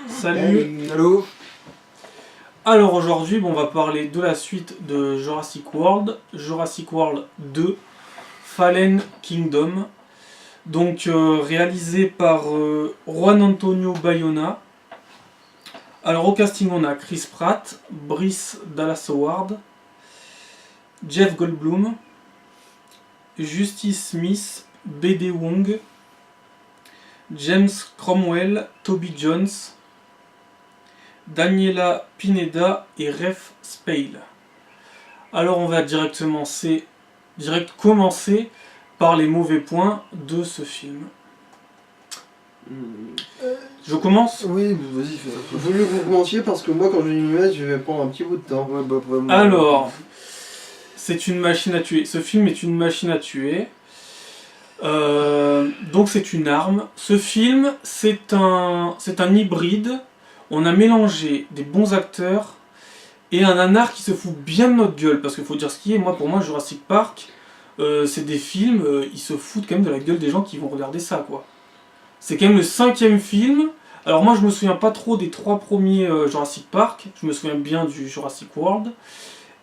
Salut. Allô. Alors aujourd'hui, on va parler de la suite de Jurassic World 2, Fallen Kingdom. Donc réalisé par Juan Antonio Bayona. Alors au casting, on a Chris Pratt, Bryce Dallas Howard, Jeff Goldblum, Justice Smith, B.D. Wong, James Cromwell, Toby Jones, Daniela Pineda et Ref Spale. Alors on va commencer par les mauvais points de ce film. Je commence ? Oui, vas-y, fais. Il vaut mieux que vous commenciez parce que moi, quand je vais m'y mettre, je vais prendre un petit bout de temps. Ouais, bah, vraiment. Alors, c'est une machine à tuer. Ce film est une machine à tuer. Donc c'est une arme. Ce film, c'est un hybride. On a mélangé des bons acteurs et un nanar qui se fout bien de notre gueule. Parce qu'il faut dire ce qui est. Pour moi, Jurassic Park, c'est des films, ils se foutent quand même de la gueule des gens qui vont regarder ça, quoi. C'est quand même le 5e film. Alors moi, je me souviens pas trop des 3 premiers Jurassic Park. Je me souviens bien du Jurassic World.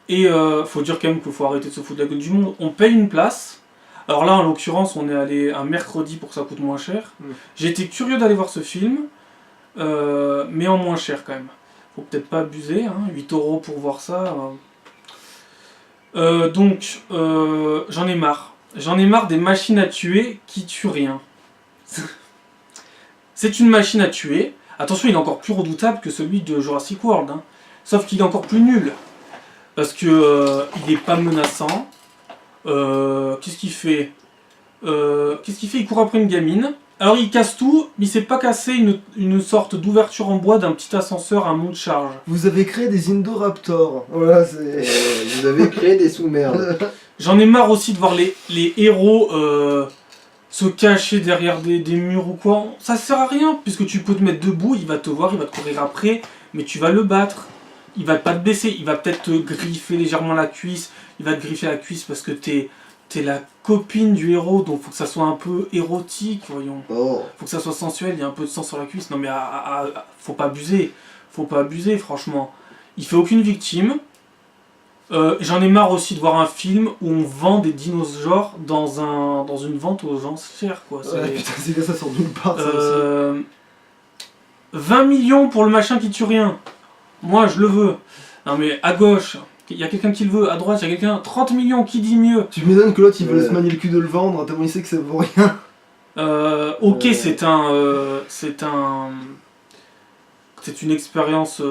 Et faut dire quand même qu'il faut arrêter de se foutre de la gueule du monde. On paye une place. Alors là, en l'occurrence, on est allé un mercredi pour que ça coûte moins cher. J'ai été curieux d'aller voir ce film, mais en moins cher quand même. Faut peut-être pas abuser, hein, 8 € pour voir ça. Donc, j'en ai marre. J'en ai marre des machines à tuer qui tuent rien. C'est une machine à tuer. Attention, il est encore plus redoutable que celui de Jurassic World. Hein. Sauf qu'il est encore plus nul. Parce que il est pas menaçant. Qu'est-ce qu'il fait Il court après une gamine. Alors il casse tout, mais il s'est pas cassé une sorte d'ouverture en bois d'un petit ascenseur à monte charge. Vous avez créé des Indoraptors. Voilà, c'est. Vous avez créé des sous-merdes. J'en ai marre aussi de voir les héros se cacher derrière des murs ou quoi. Ça sert à rien, puisque tu peux te mettre debout, il va te voir, il va te courir après, mais tu vas le battre. Il va pas te baisser, il va peut-être te griffer légèrement la cuisse. Il va te griffer la cuisse parce que t'es la copine du héros, donc faut que ça soit un peu érotique, voyons. Oh. Faut que ça soit sensuel, il y a un peu de sang sur la cuisse. Non mais faut pas abuser. Faut pas abuser, franchement. Il fait aucune victime. J'en ai marre aussi de voir un film où on vend des dinosaures dans une vente aux enchères, quoi. Ouais, putain, c'est que ça sort nulle part, ça aussi. 20 millions pour le machin qui tue rien. Moi, je le veux. Non mais à gauche, il y a quelqu'un qui le veut. À droite, il y a quelqu'un. 30 millions, qui dit mieux? Tu m'étonnes que l'autre il veut se manier le cul de le vendre, tellement il sait que ça vaut rien. Ok, c'est une expérience,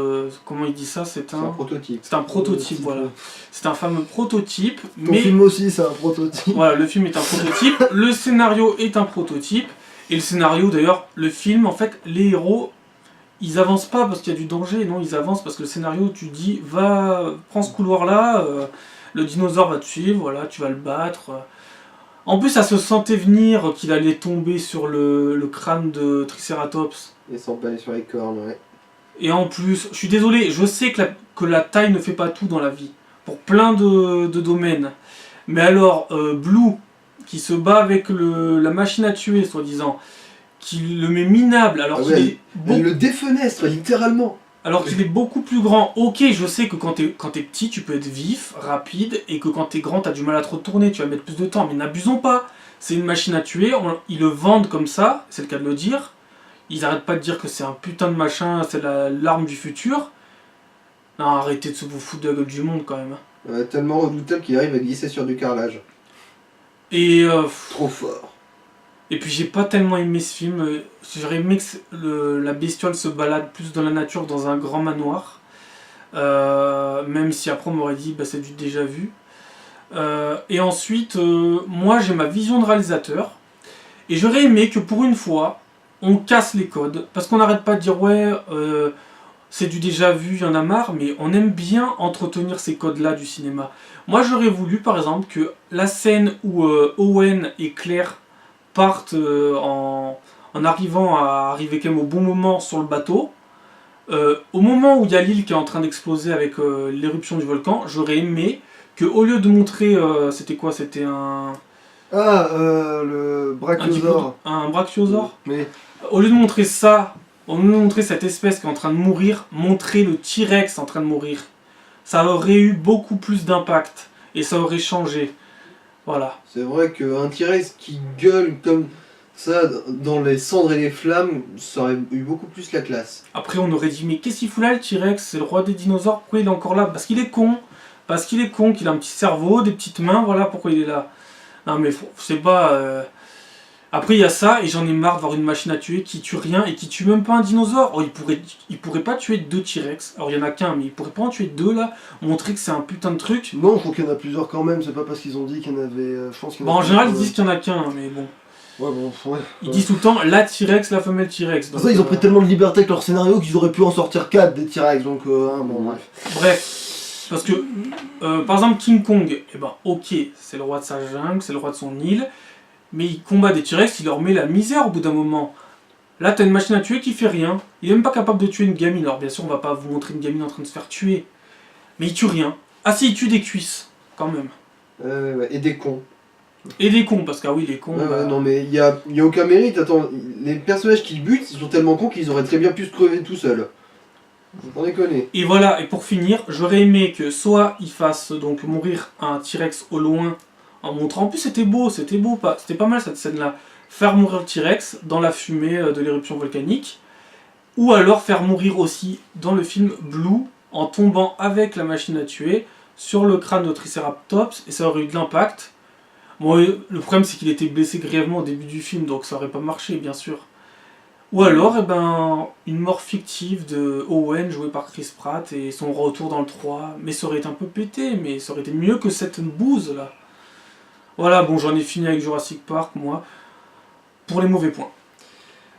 comment il dit ça? C'est un prototype. C'est un prototype, voilà. C'est un fameux prototype. Ton film aussi, c'est un prototype. Voilà, le film est un prototype, le scénario est un prototype, et le scénario d'ailleurs, le film, en fait, les héros, ils avancent pas parce qu'il y a du danger, non, ils avancent parce que le scénario, tu dis, prends ce couloir-là, le dinosaure va te suivre, voilà, tu vas le battre. En plus, ça se sentait venir qu'il allait tomber sur le crâne de Triceratops. Et s'emballer sur les cornes, ouais. Et en plus, je suis désolé, je sais que la taille ne fait pas tout dans la vie, pour plein de domaines. Mais alors, Blue, qui se bat avec la machine à tuer, soi-disant, qui le met minable, alors qu'il est... Elle le défenestre, littéralement. Alors qu'il est beaucoup plus grand. Ok, je sais que quand t'es petit, tu peux être vif, rapide, et que quand t'es grand, t'as du mal à te retourner, tu vas mettre plus de temps. Mais n'abusons pas, c'est une machine à tuer, ils le vendent comme ça, c'est le cas de le dire. Ils arrêtent pas de dire que c'est un putain de machin, c'est l'arme du futur. Non, arrêtez de se vous foutre de la gueule du monde quand même. Tellement redoutable qu'il arrive à glisser sur du carrelage. Et trop fort. Et puis j'ai pas tellement aimé ce film. J'aurais aimé que la bestiole se balade plus dans la nature, dans un grand manoir. Même si après on m'aurait dit bah, c'est du déjà vu. Et ensuite, moi j'ai ma vision de réalisateur. Et j'aurais aimé que pour une fois, on casse les codes. Parce qu'on n'arrête pas de dire ouais, c'est du déjà vu, il y en a marre. Mais on aime bien entretenir ces codes-là du cinéma. Moi j'aurais voulu par exemple que la scène où Owen et Claire partent en arrivant à arriver quand même au bon moment sur le bateau. Au moment où il y a l'île qui est en train d'exploser avec l'éruption du volcan, j'aurais aimé que au lieu de montrer, c'était quoi? C'était un... Ah, le brachiosaure. Un brachiosaure. Mais Au lieu de montrer ça Au lieu de montrer cette espèce qui est en train de mourir, montrer le T-Rex en train de mourir. Ça aurait eu beaucoup plus d'impact. Et ça aurait changé. Voilà. C'est vrai qu'un T-Rex qui gueule comme ça dans les cendres et les flammes, ça aurait eu beaucoup plus la classe. Après, on aurait dit, mais qu'est-ce qu'il fout là, le T-Rex? C'est le roi des dinosaures, pourquoi il est encore là? Parce qu'il est con. Parce qu'il est con, qu'il a un petit cerveau, des petites mains, voilà pourquoi il est là. Non, mais c'est pas... Après, il y a ça, et j'en ai marre de voir une machine à tuer qui tue rien et qui tue même pas un dinosaure. Oh, il pourrait pas tuer 2 T-Rex. Alors, il y en a qu'un, mais il pourrait pas en tuer 2 là. Montrer que c'est un putain de truc. Non, je crois qu'il y en a plusieurs quand même, c'est pas parce qu'ils ont dit qu'il y en avait. Je pense qu'il y en Bon, a en général, ils plusieurs, disent qu'il y en a qu'un, mais bon. Ouais, bon, ouais. Ils disent tout le temps la T-Rex, la femelle T-Rex. Pour ça, ils ont pris tellement de liberté avec leur scénario qu'ils auraient pu en sortir 4 des T-Rex, donc bon, bref. Bref, parce que, par exemple, King Kong, eh ben, ok, c'est le roi de sa jungle, c'est le roi de son île, mais il combat des T-Rex, il leur met la misère au bout d'un moment. Là, t'as une machine à tuer qui fait rien, il est même pas capable de tuer une gamine. Alors, bien sûr, on va pas vous montrer une gamine en train de se faire tuer, mais il tue rien. Ah si, il tue des cuisses, quand même. Ouais, et des cons. Et des cons, parce que, ah oui, les cons... Ouais, non mais y a aucun mérite, attends, les personnages qui butent, ils sont tellement cons qu'ils auraient très bien pu se crever tout seuls. On déconne. Et voilà, et pour finir, j'aurais aimé que soit il fasse donc mourir un T-Rex au loin en montrant, en plus c'était beau, c'était pas mal cette scène-là, faire mourir le T-Rex dans la fumée de l'éruption volcanique, ou alors faire mourir aussi dans le film Blue en tombant avec la machine à tuer sur le crâne de Triceratops, et ça aurait eu de l'impact. Bon, le problème c'est qu'il était blessé grièvement au début du film, donc ça aurait pas marché bien sûr. Ou alors, eh ben, une mort fictive de Owen joué par Chris Pratt et son retour dans le 3. Mais ça aurait été un peu pété, mais ça aurait été mieux que cette bouse là. Voilà, bon, j'en ai fini avec Jurassic Park, moi, pour les mauvais points.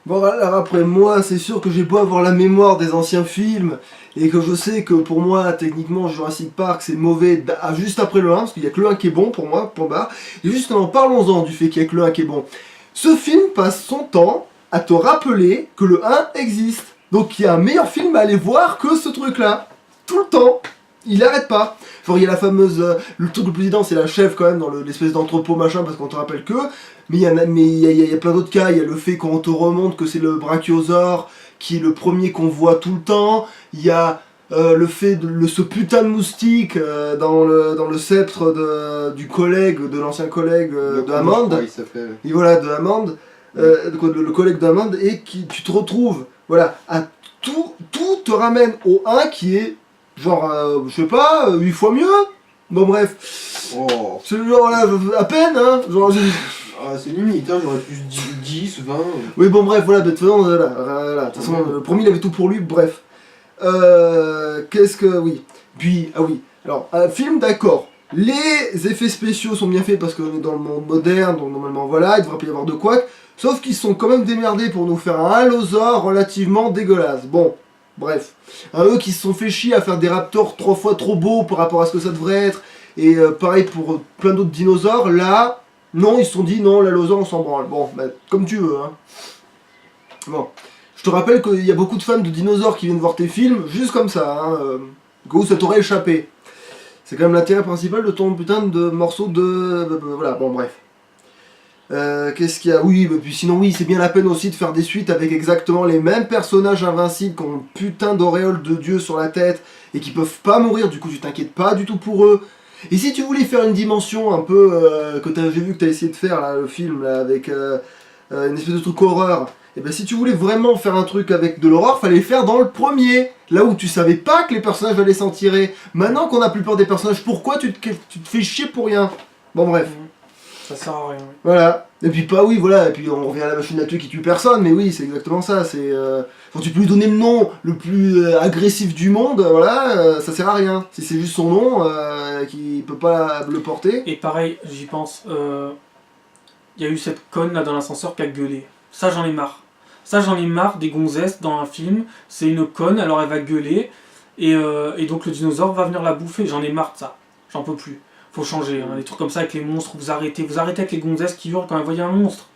Bon, alors après, moi, c'est sûr que j'ai beau avoir la mémoire des anciens films, et que je sais que pour moi, techniquement, Jurassic Park, c'est mauvais juste après le 1, parce qu'il n'y a que le 1 qui est bon pour moi, point barre. Et justement, parlons-en du fait qu'il n'y a que le 1 qui est bon. Ce film passe son temps à te rappeler que le 1 existe. Donc il y a un meilleur film à aller voir que ce truc-là. Tout le temps. Il n'arrête pas. Genre, il y a la fameuse... le truc le plus évident, c'est la chèvre quand même, dans l'espèce d'entrepôt machin, parce qu'on te rappelle que... Mais il y a plein d'autres cas. Il y a le fait qu'on te remonte que c'est le brachiosaure, qui est le premier qu'on voit tout le temps. Il y a le fait de ce putain de moustique dans le sceptre du collègue, de l'ancien collègue de Hammond. Et voilà, de Hammond. Le collègue d'Hammond, et tu te retrouves, voilà, à tout te ramène au 1 qui est genre, je sais pas, 8 fois mieux. Bon bref, c'est genre là, à peine, hein, genre... Ah, c'est limite, hein, j'aurais plus 10, 20... Oui bon bref, voilà, de toute façon, de toute façon, le premier il avait tout pour lui, bref. Qu'est-ce que... Oui, puis, ah oui, alors, un film d'accord. Les effets spéciaux sont bien faits parce qu'on est dans le monde moderne, donc normalement voilà, il devrait pas y avoir de couac. Sauf qu'ils sont quand même démerdés pour nous faire un allosaure relativement dégueulasse. Bon, bref. Eux qui se sont fait chier à faire des raptors 3 fois trop beaux par rapport à ce que ça devrait être. Et pareil pour plein d'autres dinosaures. Là, non, ils se sont dit non, l'allosaure on s'en branle. Bon, bah, comme tu veux. Hein. Bon. Je te rappelle qu'il y a beaucoup de fans de dinosaures qui viennent voir tes films juste comme ça. Hein. Go, ça t'aurait échappé. C'est quand même l'intérêt principal de ton putain de morceau de... Voilà, bon, bref. Qu'est-ce qu'il y a? Oui, bah, puis sinon, oui, c'est bien la peine aussi de faire des suites avec exactement les mêmes personnages invincibles qui ont une putain d'auréole de Dieu sur la tête et qui peuvent pas mourir, du coup, tu t'inquiètes pas du tout pour eux. Et si tu voulais faire une dimension un peu que j'ai vu que t'as essayé de faire, là, le film, là, avec une espèce de truc horreur, et ben si tu voulais vraiment faire un truc avec de l'horreur, fallait le faire dans le premier, là où tu savais pas que les personnages allaient s'en tirer. Maintenant qu'on a plus peur des personnages, pourquoi tu te fais chier pour rien? Bon bref. Ça sert à rien. Voilà. Et puis pas oui, voilà, et puis on revient à la machine à tuer qui tue personne, mais oui, c'est exactement ça, c'est... Quand tu peux lui donner le nom le plus agressif du monde, voilà, ça sert à rien. Si c'est juste son nom, qui peut pas le porter... Et pareil, j'y pense, y a eu cette conne là dans l'ascenseur qui a gueulé. Ça j'en ai marre. Ça j'en ai marre des gonzesses dans un film, c'est une conne, alors elle va gueuler, et donc le dinosaure va venir la bouffer. J'en ai marre de ça, j'en peux plus. Faut changer, hein. Les trucs comme ça avec les monstres, vous arrêtez avec les gonzesses qui hurlent quand elles voient un monstre.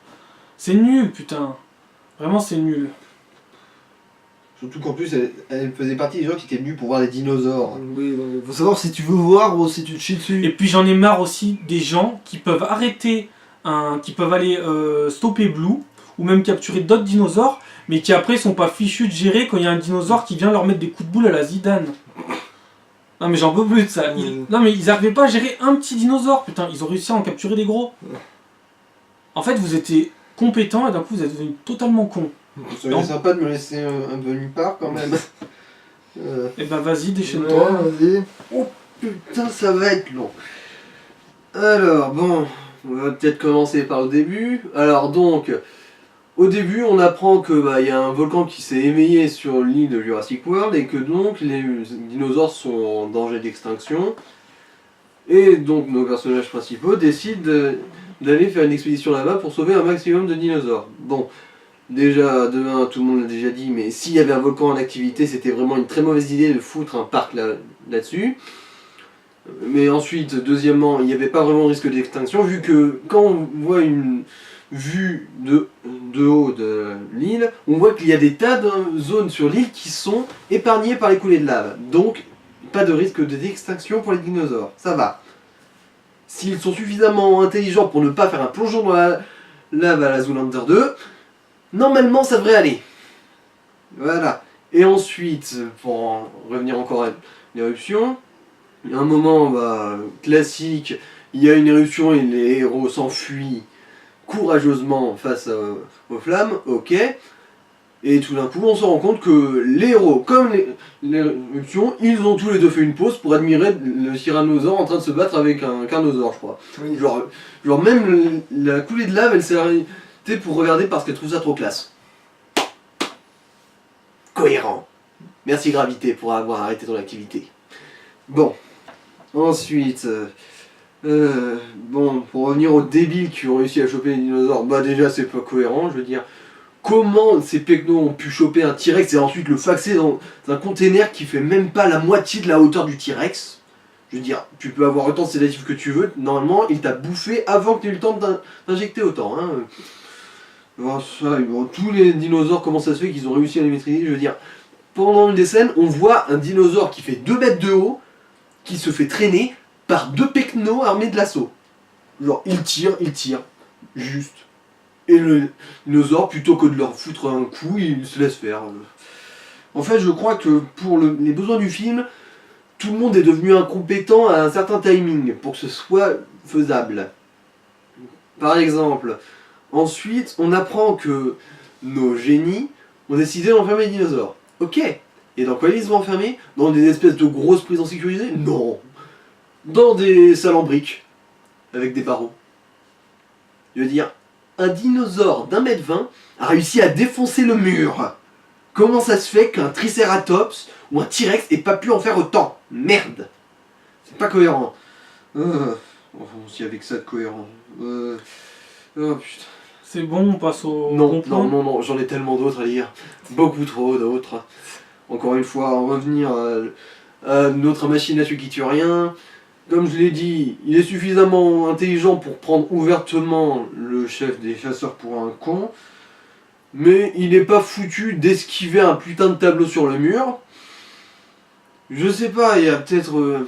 C'est nul, putain. Vraiment, c'est nul. Surtout qu'en plus, elle faisait partie des gens qui étaient venus pour voir les dinosaures. Oui, faut savoir si tu veux voir ou si tu te chies dessus. Et puis j'en ai marre aussi des gens qui peuvent arrêter, qui peuvent aller stopper Blue, ou même capturer d'autres dinosaures, mais qui après sont pas fichus de gérer quand il y a un dinosaure qui vient leur mettre des coups de boule à la Zidane. Non mais j'en peux plus de ça. Non mais ils arrivaient pas à gérer un petit dinosaure, putain, ils ont réussi à en capturer des gros. En fait, vous étiez compétent et d'un coup vous êtes devenu totalement con. Ça serait sympa de me laisser un peu nulle part quand même. Et bah vas-y, Ouais, déchaîne-toi. vas-y. Oh putain, ça va être long. Alors, bon, on va peut-être commencer par le début. Alors donc, au début, on apprend que y a un volcan qui s'est éveillé sur l'île de Jurassic World et que donc les dinosaures sont en danger d'extinction. Et donc nos personnages principaux décident d'aller faire une expédition là-bas pour sauver un maximum de dinosaures. Bon, déjà, de 1, tout le monde l'a déjà dit, mais s'il y avait un volcan en activité, c'était vraiment une très mauvaise idée de foutre un parc là-dessus. Mais ensuite, deuxièmement, il n'y avait pas vraiment de risque d'extinction, vu que quand on voit une vue de haut de l'île, on voit qu'il y a des tas de zones sur l'île qui sont épargnées par les coulées de lave. Donc, pas de risque d'extinction pour les dinosaures. Ça va. S'ils sont suffisamment intelligents pour ne pas faire un plongeon dans la lave à la Zoolander 2, normalement ça devrait aller. Voilà. Et ensuite, pour en revenir encore à l'éruption, il y a un moment classique, il y a une éruption et les héros s'enfuient courageusement face aux flammes, ok. Et tout d'un coup, on se rend compte que les héros, comme l'éruption, ils ont tous les deux fait une pause pour admirer le tyrannosaure en train de se battre avec un carnosaure, je crois. Oui. Genre même la coulée de lave, elle s'est arrêtée pour regarder parce qu'elle trouve ça trop classe. Cohérent. Merci Gravité pour avoir arrêté ton activité. Bon. Ensuite, pour revenir aux débiles qui ont réussi à choper les dinosaures, déjà c'est pas cohérent, je veux dire. Comment ces pecnos ont pu choper un T-Rex et ensuite le faxer dans un container qui fait même pas la moitié de la hauteur du T-Rex? Je veux dire, tu peux avoir autant de sédatifs que tu veux, normalement il t'a bouffé avant que tu aies eu le temps d'injecter autant. Hein. Tous les dinosaures, comment ça se fait qu'ils ont réussi à les maîtriser? Je veux dire, pendant une des scènes, on voit un dinosaure qui fait 2 mètres de haut, qui se fait traîner par 2 pecnos armés de lasso. Genre, il tire, juste. Et le dinosaure, plutôt que de leur foutre un coup, il se laisse faire. En fait, je crois que pour les besoins du film, tout le monde est devenu incompétent à un certain timing pour que ce soit faisable. Par exemple, ensuite, on apprend que nos génies ont décidé d'enfermer les dinosaures. Ok. Et dans quoi ils vont enfermer? Dans des espèces de grosses prisons sécurisées? Non. Dans des salles en briques. Avec des barreaux. Je veux dire, un dinosaure d'1,20 m a réussi à défoncer le mur. Comment ça se fait qu'un Triceratops ou un T-Rex ait pas pu en faire autant? Merde. C'est pas cohérent. S'il y avait que ça de cohérent. Oh putain. C'est bon, on passe au Non, bon point. non, j'en ai tellement d'autres à lire. Beaucoup trop d'autres. Encore une fois, en revenir à notre machine à tuer qui tue rien. Comme je l'ai dit, il est suffisamment intelligent pour prendre ouvertement le chef des chasseurs pour un con. Mais il n'est pas foutu d'esquiver un putain de tableau sur le mur. Je sais pas, il y a peut-être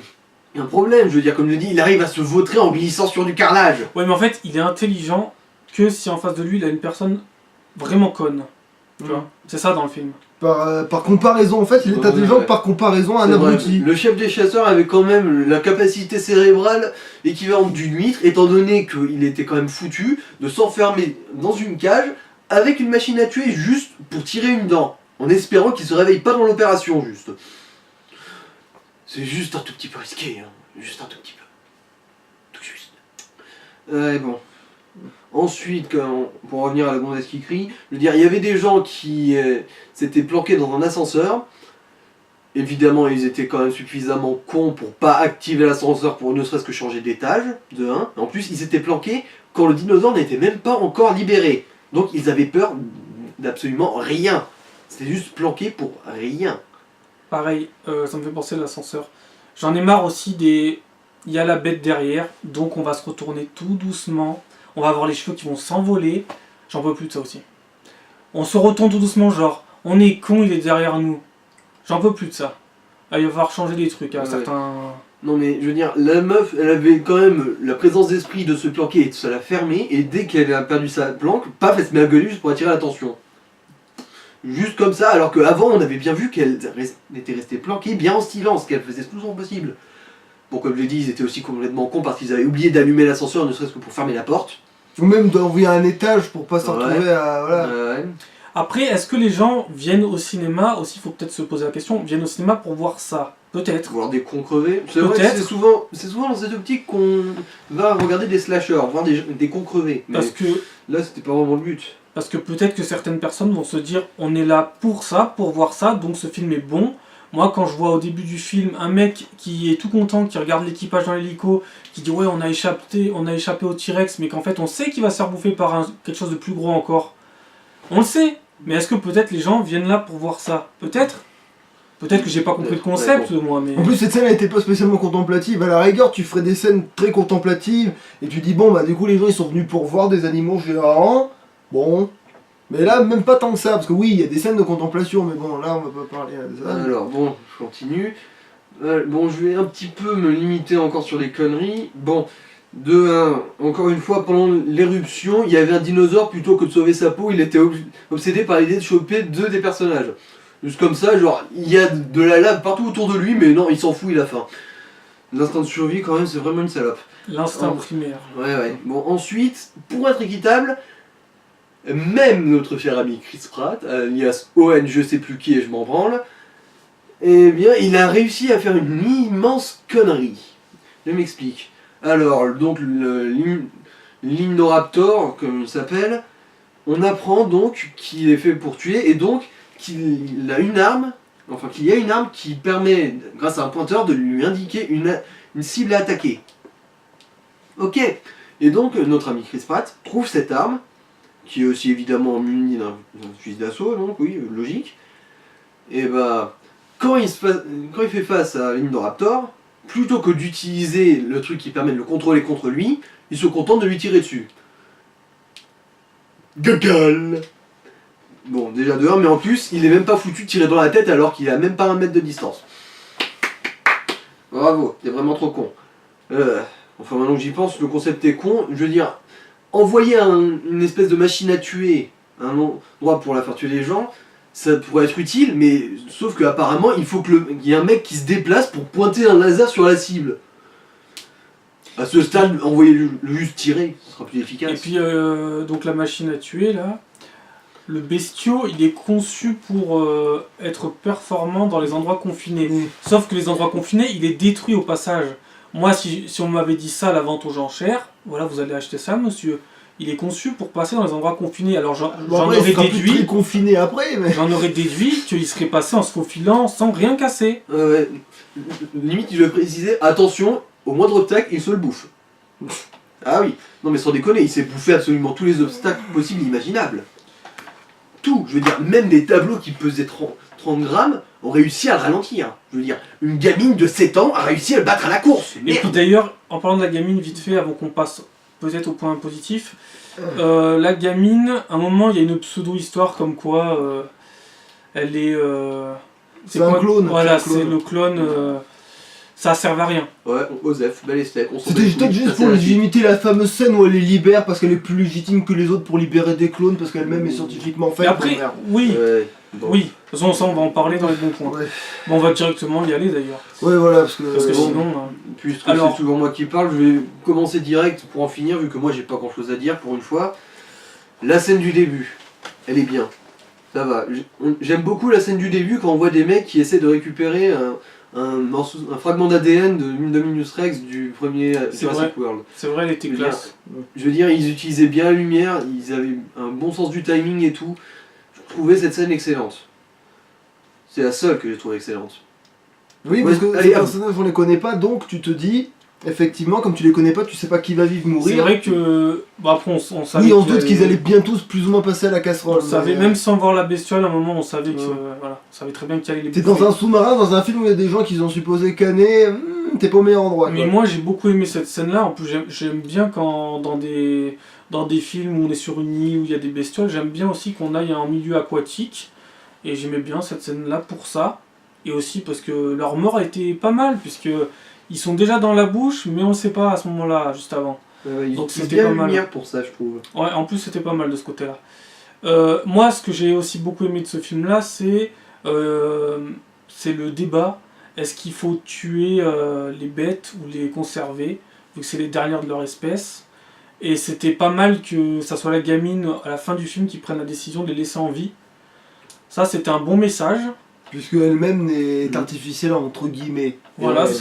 un problème. Je veux dire, comme je l'ai dit, il arrive à se vautrer en glissant sur du carrelage. Ouais, mais en fait, il est intelligent que si en face de lui, il a une personne vraiment conne. Tu vois, c'est ça dans le film. Par comparaison, en fait, il est intelligent par comparaison à un C'est vrai. abruti. Le chef des chasseurs avait quand même la capacité cérébrale équivalente d'une huître, étant donné qu'il était quand même foutu de s'enfermer dans une cage avec une machine à tuer juste pour tirer une dent, en espérant qu'il se réveille pas dans l'opération, juste. C'est juste un tout petit peu risqué, hein. Juste un tout petit peu. Tout juste. Et bon. Ensuite, pour revenir à la gonzesse qui crie, je veux dire, il y avait des gens qui s'étaient planqués dans un ascenseur. Évidemment, ils étaient quand même suffisamment cons pour pas activer l'ascenseur pour ne serait-ce que changer d'étage, de 1. En plus, ils s'étaient planqués quand le dinosaure n'était même pas encore libéré. Donc, ils avaient peur d'absolument rien. C'était juste planqué pour rien. Pareil, ça me fait penser à l'ascenseur. J'en ai marre aussi des... Il y a la bête derrière, donc on va se retourner tout doucement. On va avoir les cheveux qui vont s'envoler. J'en peux plus de ça aussi. On se retourne tout doucement, genre, on est con, il est derrière nous. J'en peux plus de ça. Ah, il va falloir changer des trucs à certains... Non mais je veux dire, la meuf, elle avait quand même la présence d'esprit de se planquer et de se la fermer, et dès qu'elle a perdu sa planque, paf, elle se met à gueuler juste pour attirer l'attention. Juste comme ça, alors qu'avant on avait bien vu qu'elle était restée planquée bien en silence, qu'elle faisait tout son possible. Bon, comme je l'ai dit, ils étaient aussi complètement cons parce qu'ils avaient oublié d'allumer l'ascenseur, ne serait-ce que pour fermer la porte. Ou même d'envoyer un étage pour pas se Ouais. retrouver à. Voilà. Ouais. Après, est-ce que les gens viennent au cinéma, aussi il faut peut-être se poser la question, viennent au cinéma pour voir ça? Peut-être. Voir des cons crevés. C'est vrai que Peut-être. c'est souvent dans cette optique qu'on va regarder des slashers, voir des cons crevés. Mais Parce que, là, c'était pas vraiment le but. parce que peut-être que certaines personnes vont se dire, on est là pour ça, pour voir ça, donc ce film est bon. Moi, quand je vois au début du film un mec qui est tout content, qui regarde l'équipage dans l'hélico, qui dit ouais, on a échappé au T-Rex, mais qu'en fait on sait qu'il va se faire bouffer par quelque chose de plus gros encore. On le sait, mais est-ce que peut-être les gens viennent là pour voir ça? Peut-être. Peut-être que j'ai pas compris le concept, moi, mais. En plus, cette scène elle était pas spécialement contemplative. À la rigueur, tu ferais des scènes très contemplatives et tu dis, bon, bah, du coup, les gens ils sont venus pour voir des animaux géants. Bon. Mais là, même pas tant que ça, parce que oui, il y a des scènes de contemplation, mais bon, là, on va pas parler de ça. Alors, bon, je continue. Bon, je vais un petit peu me limiter encore sur les conneries. Bon, de un, encore une fois, pendant l'éruption, il y avait un dinosaure, plutôt que de sauver sa peau, il était obsédé par l'idée de choper deux des personnages. Juste comme ça, genre, il y a de la lave partout autour de lui, mais non, il s'en fout, il a faim. L'instinct de survie, quand même, c'est vraiment une salope. L'instinct Oh. primaire. Ouais. Bon, ensuite, pour être équitable, même notre cher ami Chris Pratt, alias Owen, je sais plus qui et je m'en branle, eh bien, il a réussi à faire une immense connerie. Je m'explique. Alors, donc, l'Indoraptor, comme il s'appelle, on apprend donc qu'il est fait pour tuer et donc qu'il a une arme, enfin qu'il y a une arme qui permet, grâce à un pointeur, de lui indiquer une cible à attaquer. Ok. Et donc, notre ami Chris Pratt trouve cette arme, qui est aussi évidemment muni d'un fusil d'assaut, donc oui, logique. Et bah, quand il fait face à l'Indoraptor, plutôt que d'utiliser le truc qui permet de le contrôler contre lui, il se contente de lui tirer dessus. Gagal. Bon, déjà de 1, mais en plus, il est même pas foutu de tirer dans la tête alors qu'il a même pas 1 mètre de distance. Bravo, t'es vraiment trop con. Enfin, maintenant que j'y pense, le concept est con. Je veux dire, envoyer une espèce de machine à tuer à un endroit pour la faire tuer les gens, ça pourrait être utile, mais sauf qu'apparemment, il faut qu'il y ait un mec qui se déplace pour pointer un laser sur la cible. À ce stade, envoyer le juste tirer, ce sera plus efficace. Et puis, donc la machine à tuer, là, le bestiau, il est conçu pour être performant dans les endroits confinés. Sauf que les endroits confinés, il est détruit au passage. Moi, si on m'avait dit ça à la vente aux enchères, voilà, vous allez acheter ça, monsieur. Il est conçu pour passer dans les endroits confinés. Alors j'en aurais déduit, confiné après, mais. j'en aurais déduit qu'il serait passé en se faufilant sans rien casser. Ouais. Limite, il veut préciser, attention, au moindre obstacle, il se le bouffe. Ah oui, non mais sans déconner, il s'est bouffé absolument tous les obstacles possibles et imaginables. Tout, je veux dire, même des tableaux qui pesaient 30 grammes ont réussi à le ralentir. Je veux dire, une gamine de 7 ans a réussi à le battre à la course. Et puis d'ailleurs, en parlant de la gamine, vite fait, avant qu'on passe peut-être au point positif, la gamine, à un moment, il y a une pseudo-histoire comme quoi elle est... C'est un clone. Voilà, c'est un clone. c'est le clone... ça servait à rien. Ouais, Osef, bel esthète. C'était peut-être juste pour légitimer la fameuse scène où elle les libère parce qu'elle est plus légitime que les autres pour libérer des clones parce qu'elle-même est scientifiquement faite. Et après, Bon, merde. oui, Bon. oui. De toute façon, ça, on va en parler dans les bons points. Ouais. Bon, on va directement y aller d'ailleurs. Ouais, voilà, parce que. Parce que bon. sinon... Puisque Alors- c'est toujours moi qui parle, je vais commencer direct pour en finir, vu que moi j'ai pas grand chose à dire pour une fois. La scène du début, elle est bien. Ça va. J'aime beaucoup la scène du début quand on voit des mecs qui essaient de récupérer un fragment d'ADN de Minus Rex du premier C'est Jurassic World. c'est vrai, elle était Je veux dire, classe. Je veux dire, ils utilisaient bien la lumière, ils avaient un bon sens du timing et tout. Je trouvais cette scène excellente. C'est la seule que j'ai trouvée excellente. Oui, Ouais, parce que allez, ces personnages, on les connaît pas, donc tu te dis, effectivement, comme tu les connais pas, tu sais pas qui va vivre, mourir. C'est vrai que... Bah, après, on savait... Oui, on se qu'il y doute qu'ils avait- allaient bien tous plus ou moins passer à la On casserole. le savait, mais, même sans voir la bestiole, à un moment, on savait que... Ouais. Voilà, on savait très bien qu'il allait les T'es bouffer. dans un sous-marin, dans un film où il y a des gens qui ont supposé canner, t'es pas au meilleur endroit. Mais quoi. moi j'ai beaucoup aimé cette scène-là. En plus j'aime bien quand dans des films où on est sur une île où il y a des bestioles, j'aime bien aussi qu'on aille en milieu aquatique. Et j'aimais bien cette scène-là pour ça. Et aussi parce que leur mort a été pas mal, puisque ils sont déjà dans la bouche, mais on sait pas à ce moment-là, juste avant. Ils Donc utilisent c'était bien pas la mal. lumière pour ça, je trouve. Ouais, en plus c'était pas mal de ce côté-là. Moi, ce que j'ai aussi beaucoup aimé de ce film-là, c'est le débat. Est-ce qu'il faut tuer les bêtes ou les conserver, vu que c'est les dernières de leur espèce? Et c'était pas mal que ça soit la gamine à la fin du film qui prenne la décision de les laisser en vie. Ça, c'était un bon message. Puisque elle-même est artificielle entre guillemets. Voilà, Et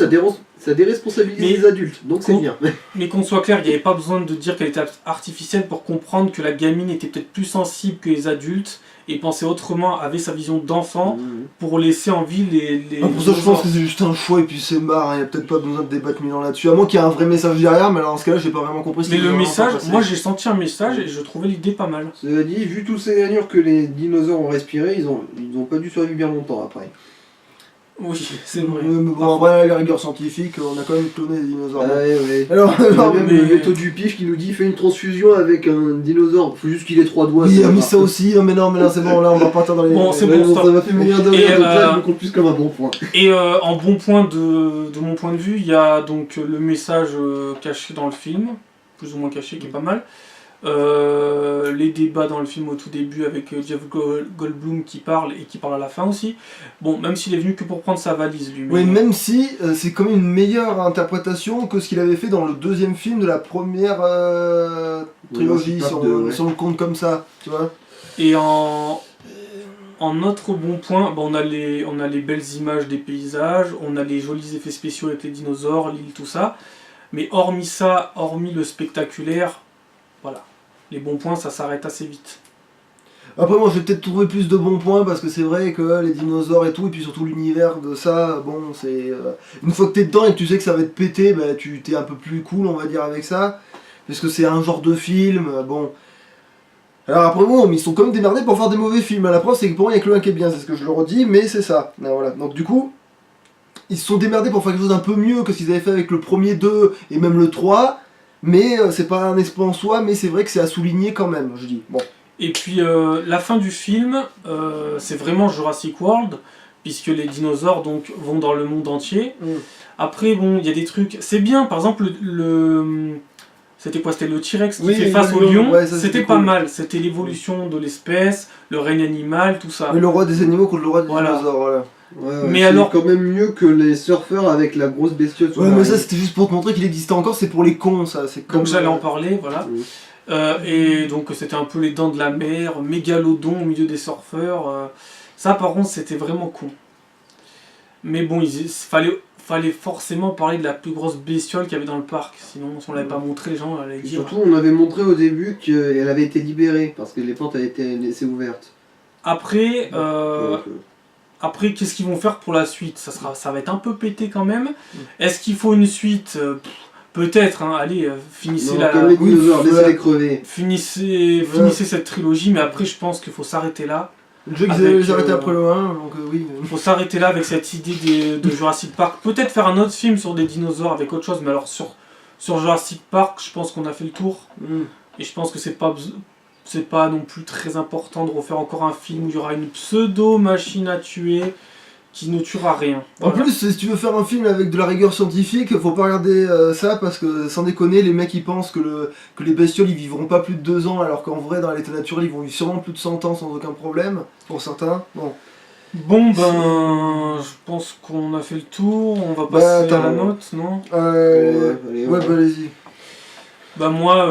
ça déresponsabilise Mais- les adultes, donc c'est Con- bien. Mais qu'on soit clair, il n'y avait pas besoin de dire qu'elle était artificielle pour comprendre que la gamine était peut-être plus sensible que les adultes et pensait autrement, avait sa vision d'enfant pour laisser en vie les Pour ça, je pense que c'est juste un choix et puis c'est marre, il n'y a peut-être pas besoin de débattre mille ans là-dessus. À moins qu'il y ait un vrai message derrière, mais alors dans ce cas-là, j'ai pas vraiment compris ce Mais qu'ils le voulaient message, passer. moi j'ai senti un message et je trouvais l'idée pas mal. Cela dit, vu tous ces anures que les dinosaures ont respiré, ils ont pas dû survivre bien longtemps après. Oui, c'est vrai. Mais bon, en vrai, la rigueur scientifique, on a quand même cloné des dinosaures. Ah ouais. Alors, Il y a alors, même mais- le veto du pif qui nous dit fais une transfusion avec un dinosaure, faut juste qu'il ait 3 doigts. oui, va. mais ça aussi, non mais là c'est bon, là on va partir dans les... Bon, c'est Ouais, bon, stop. ça m'a fait mourir de Et, rire, donc là je me compte plus comme un bon point. Et en bon point de mon point de vue, il y a donc le message caché dans le film, plus ou moins caché, qui est pas mal. Les débats dans le film au tout début avec Jeff Goldblum qui parle et qui parle à la fin aussi. Bon, même s'il est venu que pour prendre sa valise lui. Oui, même si c'est quand même une meilleure interprétation que ce qu'il avait fait dans le deuxième film de la première trilogie, Jurassic si Park on, 2, ouais. si on le compte comme ça, tu vois. Et en autre bon point, on a les belles images des paysages, on a les jolis effets spéciaux avec les dinosaures, l'île, tout ça. Mais hormis ça, hormis le spectaculaire, voilà. Les bons points, ça s'arrête assez vite. Après moi je vais peut-être trouver plus de bons points parce que c'est vrai que les dinosaures et tout, et puis surtout l'univers de ça, bon c'est... une fois que t'es dedans et que tu sais que ça va te péter, bah, tu t'es un peu plus cool on va dire avec ça. Parce que c'est un genre de film, bon... Alors après bon, mais ils sont quand même démerdés pour faire des mauvais films. La preuve c'est que pour moi il n'y a que le 1 qui est bien, c'est ce que je le redis, mais c'est ça. Ben, voilà. Donc du coup, ils se sont démerdés pour faire quelque chose d'un peu mieux que ce qu'ils avaient fait avec le premier 2 et même le 3. Mais c'est pas un exploit en soi, mais c'est vrai que c'est à souligner quand même, je dis. Bon. Et puis la fin du film, c'est vraiment Jurassic World, puisque les dinosaures donc vont dans le monde entier. Après, bon, il y a des trucs... C'est bien, par exemple, c'était quoi? C'était le T-Rex qui Oui, fait face le au lion, lion. ouais, ça, c'était c'était pas cool. mal. C'était l'évolution de l'espèce, le règne animal, tout ça. Mais le roi des animaux contre le roi des Voilà. dinosaures, voilà. Ouais, Mais c'est alors- quand même mieux que les surfeurs avec la grosse bestiole sur Ouais, la mais ça rive. c'était juste pour te montrer qu'il existait encore, c'est pour les cons ça. C'est comme Donc j'allais en parler, voilà. Oui. Et donc c'était un peu les dents de la mer, mégalodon au milieu des surfeurs. Ça par contre c'était vraiment con. Mais bon, il fallait forcément parler de la plus grosse bestiole qu'il y avait dans le parc. Sinon, si on l'avait pas montré, les gens allaient Et dire... surtout, on avait montré au début qu'elle avait été libérée parce que les portes avaient été laissées ouvertes. Après, Donc, après qu'est-ce qu'ils vont faire pour la suite? Ça va être un peu pété quand même. Est-ce qu'il faut une suite? Peut-être, hein. Allez, finissez non, la... comme les oui, dinosaures, voilà. laissez-les crever. Finissez cette trilogie, mais après je pense qu'il faut s'arrêter là. Le jeu qu'ils Avec, avaient arrêté après le 1, donc oui. Il faut s'arrêter là avec cette idée de Jurassic Park. Peut-être faire un autre film sur des dinosaures avec autre chose, mais alors sur Jurassic Park, je pense qu'on a fait le tour. Et je pense que c'est pas non plus très important de refaire encore un film où il y aura une pseudo-machine à tuer qui ne tuera rien. En Voilà. plus, si tu veux faire un film avec de la rigueur scientifique, faut pas regarder ça parce que sans déconner, les mecs ils pensent que les bestioles ils vivront pas plus de 2 ans alors qu'en vrai, dans l'état naturel, ils vont vivre sûrement plus de 100 ans sans aucun problème, pour certains. Bon. Bon ben, je pense qu'on a fait le tour, on va passer attends, à la note, non? Allez, Ouais, bah allez-y. Bah moi,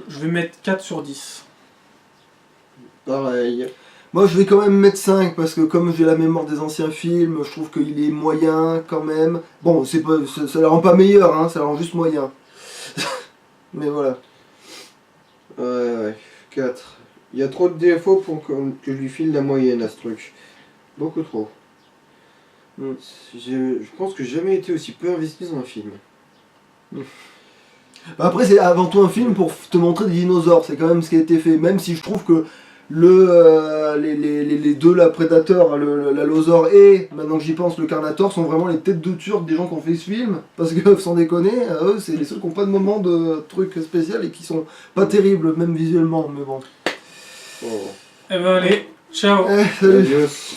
je vais mettre 4 sur 10. Pareil. Moi je vais quand même mettre 5 parce que comme j'ai la mémoire des anciens films, je trouve qu'il est moyen quand même. Bon, c'est pas, ça la rend pas meilleur, hein, ça la rend juste moyen. Mais voilà. Ouais, 4. Il y a trop de défauts pour que je lui file la moyenne à ce truc. Beaucoup trop. Je pense que j'ai jamais été aussi peu investi dans un film. Bah après c'est avant tout un film pour te montrer des dinosaures, c'est quand même ce qui a été fait, même si je trouve que les deux là, prédateurs, l'allosaure et, maintenant que j'y pense, le carnator sont vraiment les têtes de turc des gens qui ont fait ce film, parce que sans déconner, eux c'est les seuls qui n'ont pas de moment de truc spécial et qui sont pas terribles, même visuellement, mais bon. Oh. Eh ben allez, ciao. Salut. Adios.